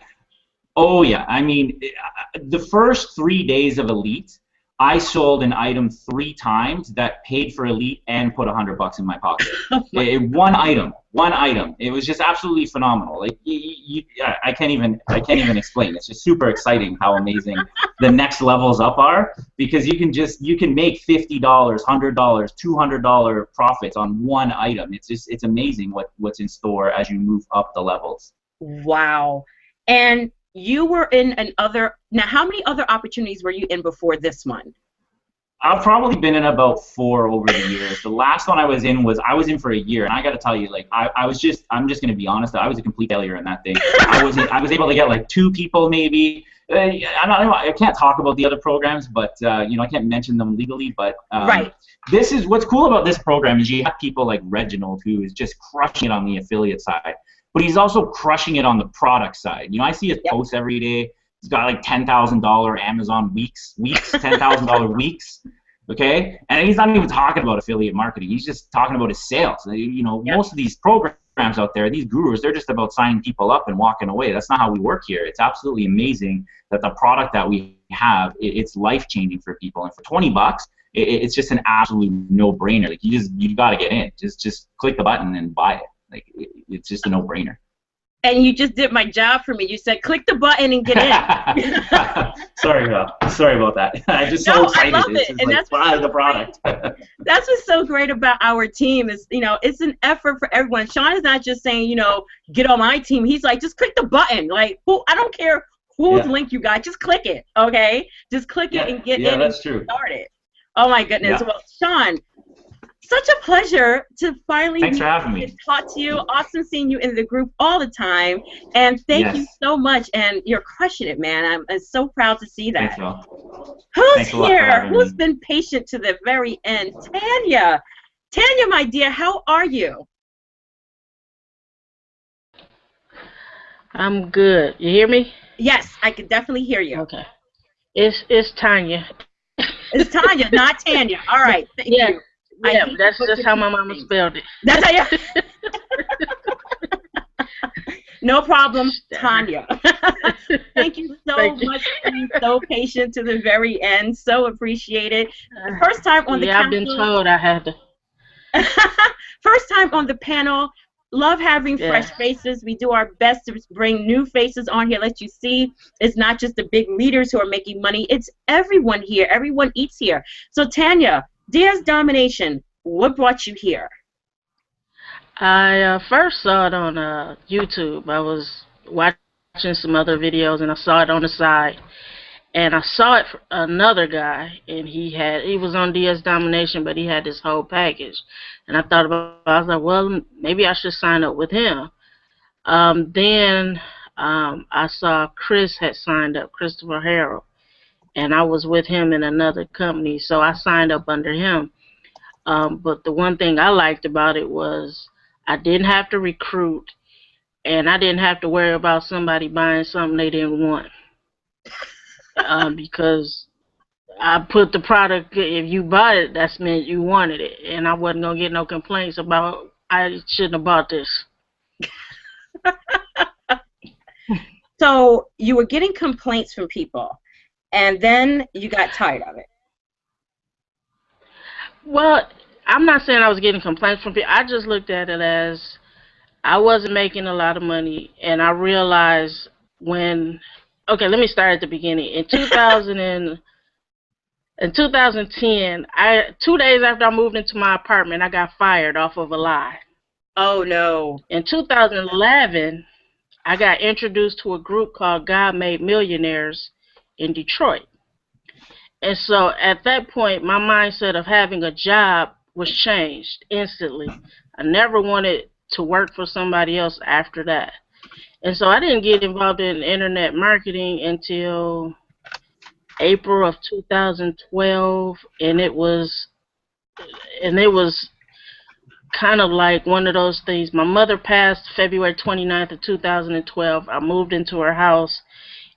Oh, yeah. I mean, the first 3 days of Elite, I sold an item 3 times that paid for Elite and put $100 in my pocket. One item. It was just absolutely phenomenal. Like I can't even explain. It's just super exciting how amazing the next levels up are, because you can make $50, $100, $200 profits on one item. It's amazing what's in store as you move up the levels. Wow. And you were in now how many other opportunities were you in before this one? I've probably been in about 4 over the years. The last one I was in for a year, and I got to tell you, like I'm just going to be honest, I was a complete failure in that thing. I was able to get like 2 people maybe. I can't talk about the other programs, but you know, I can't mention them legally. But right. This is what's cool about this program is you have people like Reginald who is just crushing it on the affiliate side. But he's also crushing it on the product side. You know, I see his posts every day. He's got like $10,000 Amazon weeks, $10,000 weeks, okay? And he's not even talking about affiliate marketing. He's just talking about his sales. You know, most of these programs out there, these gurus, they're just about signing people up and walking away. That's not how we work here. It's absolutely amazing that the product that we have, it's life-changing for people. And for $20, it's just an absolute no-brainer. Like you got to get in. Just click the button and buy it. Like it's just a no-brainer. And you just did my job for me. You said click the button and get in. Sorry about that. I'm just so excited. I love it. And like, buy the product. That's what's so great about our team is, you know, it's an effort for everyone. Sean is not just saying, you know, get on my team. He's like, just click the button. Like, I don't care whose link you got. Just click it, okay? Just click it and get in and start it. Oh, my goodness. Well, Sean, such a pleasure to finally talk to you. Awesome seeing you in the group all the time. And thank you so much. And you're crushing it, man. I'm so proud to see that. Who's here? Who's been patient to the very end? Tanya. Tanya, my dear, how are you? I'm good. You hear me? Yes, I can definitely hear you. Okay. It's Tanya. It's Tanya, not Tanya. All right. Thank you. Yeah, that's just how my mama spelled it. That's how you. No problem, Tanya. Thank you so much for being so patient to the very end. So appreciated. First time on the council. I've been told I had to. First time on the panel. Love having fresh faces. We do our best to bring new faces on here. Let you see it's not just the big leaders who are making money. It's everyone here. Everyone eats here. So Tanya, DS Domination, what brought you here? I first saw it on YouTube. I was watching some other videos and I saw it on the side. And I saw it for another guy, and he was on DS Domination, but he had this whole package. And I thought I was like, well, maybe I should sign up with him. Then I saw Chris had signed up, Christopher Harrell. And I was with him in another company, so I signed up under him. But the one thing I liked about it was I didn't have to recruit, and I didn't have to worry about somebody buying something they didn't want. Because I put the product, if you bought it, that's meant you wanted it. And I wasn't going to get no complaints about I shouldn't have bought this. So you were getting complaints from people, and then you got tired of it. Well, I'm not saying I was getting complaints from people. I just looked at it as I wasn't making a lot of money, and I realized when. Okay, let me start at the beginning. In 2010, 2 days after I moved into my apartment, I got fired off of a lie. Oh no. In 2011, I got introduced to a group called God Made Millionaires in Detroit. And so at that point, my mindset of having a job was changed instantly. I never wanted to work for somebody else after that. And so I didn't get involved in internet marketing until April of 2012, and it was kind of like one of those things. My mother passed February 29th of 2012. I moved into her house,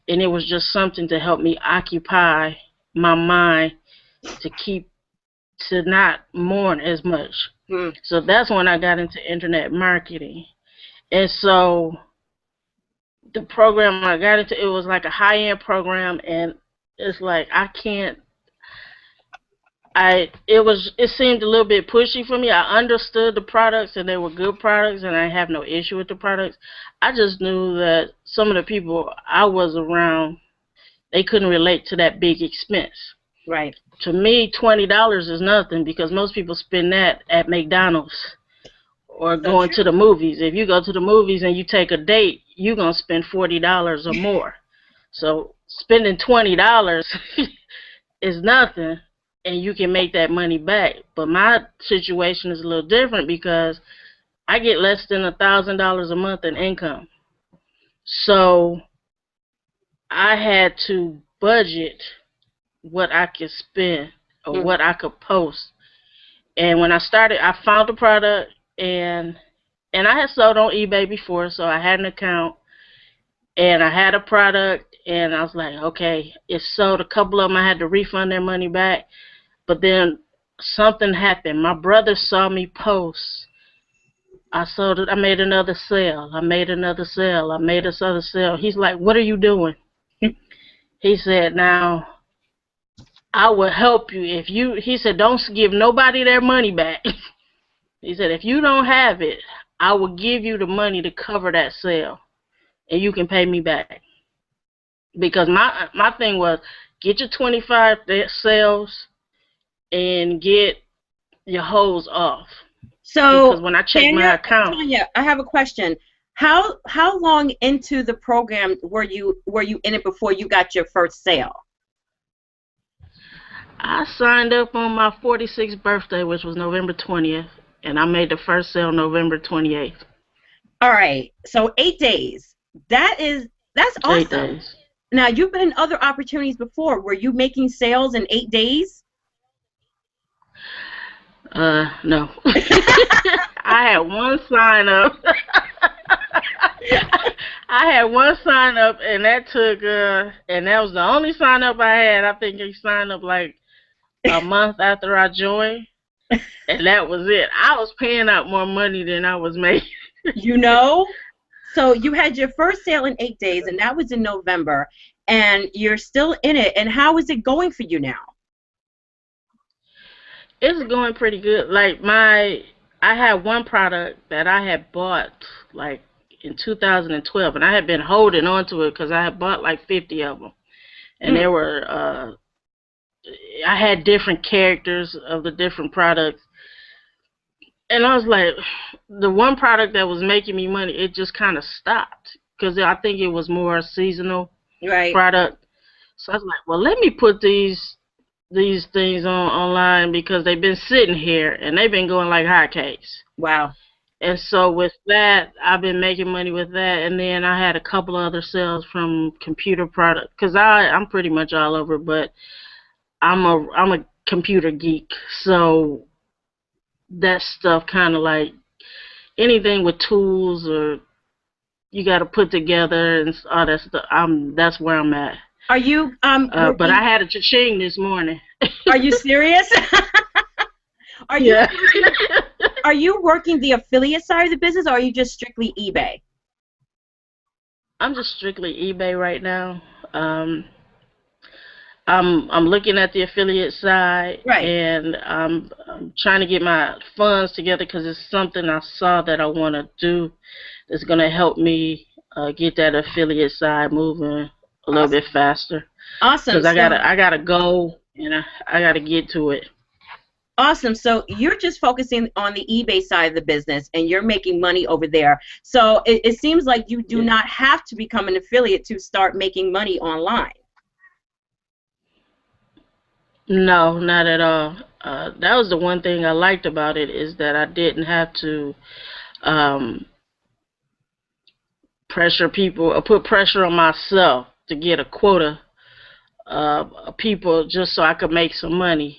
and it was just something to help me occupy my mind to not mourn as much. So that's when I got into internet marketing. And so the program I got into, it was like a high-end program, and it's like it seemed a little bit pushy for me. I understood the products, and they were good products, and I have no issue with the products. I just knew that some of the people I was around, they couldn't relate to that big expense. Right. To me, $20 is nothing because most people spend that at McDonald's or going to the movies. If you go to the movies and you take a date, you're going to spend $40 or more. So spending $20 is nothing, and you can make that money back. But my situation is a little different because I get less than $1,000 a month in income. So I had to budget what I could spend or what I could post. And when I started, I found a product, and I had sold on eBay before, so I had an account, and I had a product, and I was like, okay, it sold. A couple of them I had to refund their money back, but then something happened. My brother saw me post. I sold it. I made another sale. I made another sale. I made this other sale. He's like, what are you doing? He said, now, I will help you if you, he said, don't give nobody their money back. He said, if you don't have it, I will give you the money to cover that sale, and you can pay me back. Because my thing was, get your 25 sales and get your hose off. So because when I checked my account, Tanya, I have a question. How long into the program were you in it before you got your first sale? I signed up on my 46th birthday, which was November 20th, and I made the first sale November 28th. All right, so 8 days. That's awesome. 8 days. Now, you've been in other opportunities before. Were you making sales in 8 days? No. I had one sign up. I had one sign up, and that took, and that was the only sign up I had. I think he signed up like a month after I joined, and that was it. I was paying out more money than I was making. You know? So you had your first sale in 8 days, and that was in November, and you're still in it. And how is it going for you now? It's going pretty good. Like I had one product that I had bought like in 2012, and I had been holding on to it because I had bought like 50 of them, and there were I had different characters of the different products, and I was like, the one product that was making me money, it just kind of stopped because I think it was more a seasonal product. So I was like, well, let me put these things online because they've been sitting here and they've been going like hotcakes. Wow. And so with that, I've been making money with that, and then I had a couple of other sales from computer products because I'm pretty much all over, but I'm a computer geek, so that stuff kind of like anything with tools or you got to put together and all that stuff. That's where I'm at. Are you but I had a cha-ching this morning. Are you serious? Are you working the affiliate side of the business, or are you just strictly eBay? I'm just strictly eBay right now. I'm looking at the affiliate side, Right. and I'm trying to get my funds together because it's something I saw that I want to do that's going to help me get that affiliate side moving a little bit faster. Awesome. Because I gotta go, and I gotta get to it. Awesome. So you're just focusing on the eBay side of the business, and you're making money over there. So it seems like you do not have to become an affiliate to start making money online. No, not at all. That was the one thing I liked about it, is that I didn't have to pressure people or put pressure on myself to get a quota of people just so I could make some money.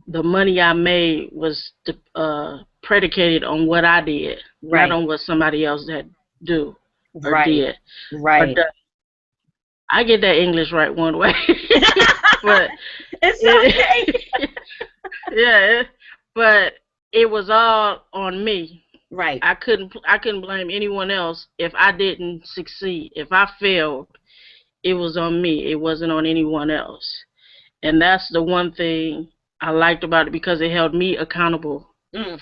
The money I made was predicated on what I did, right. not on what somebody else had do or right. did. Right. Or I get that English right one way, but it's okay. Yeah, but it was all on me. Right. I couldn't blame anyone else if I didn't succeed. If I failed, it was on me. It wasn't on anyone else. And that's the one thing I liked about it, because it held me accountable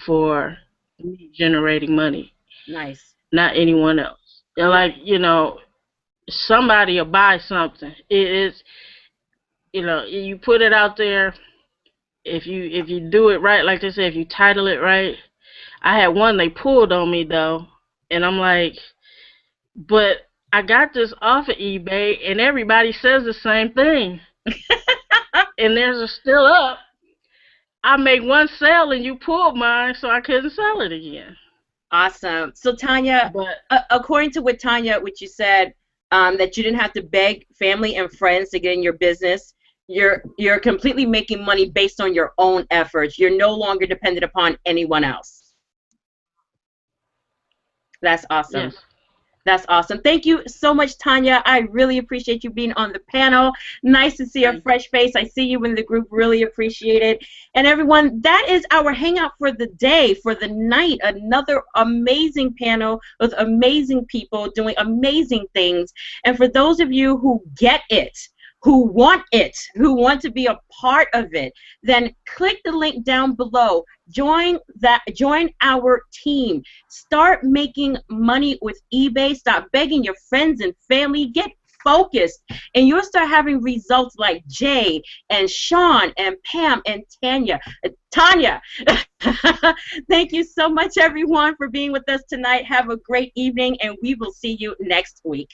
for me generating money. Nice. Not anyone else. And like, you know, somebody will buy something. It is, you know, you put it out there. If you do it right, like they say, if you title it right. I had one, they pulled on me though, and I'm like, but I got this off of eBay, and everybody says the same thing, and theirs are still up. I made one sale, and you pulled mine, so I couldn't sell it again. Awesome. So Tanya, according to what you said, that you didn't have to beg family and friends to get in your business. You're completely making money based on your own efforts. You're no longer dependent upon anyone else. That's awesome. Yes. That's awesome. Thank you so much, Tanya. I really appreciate you being on the panel. Nice to see a fresh face. I see you in the group. Really appreciate it. And everyone, that is our hangout for the day, for the night. Another amazing panel with amazing people doing amazing things. And for those of you who get it, who want to be a part of it, then click the link down below. Join our team. Start making money with eBay. Stop begging your friends and family. Get focused, and you'll start having results like Jay and Sean and Pam and Tanya. Thank you so much, everyone, for being with us tonight. Have a great evening, and we will see you next week.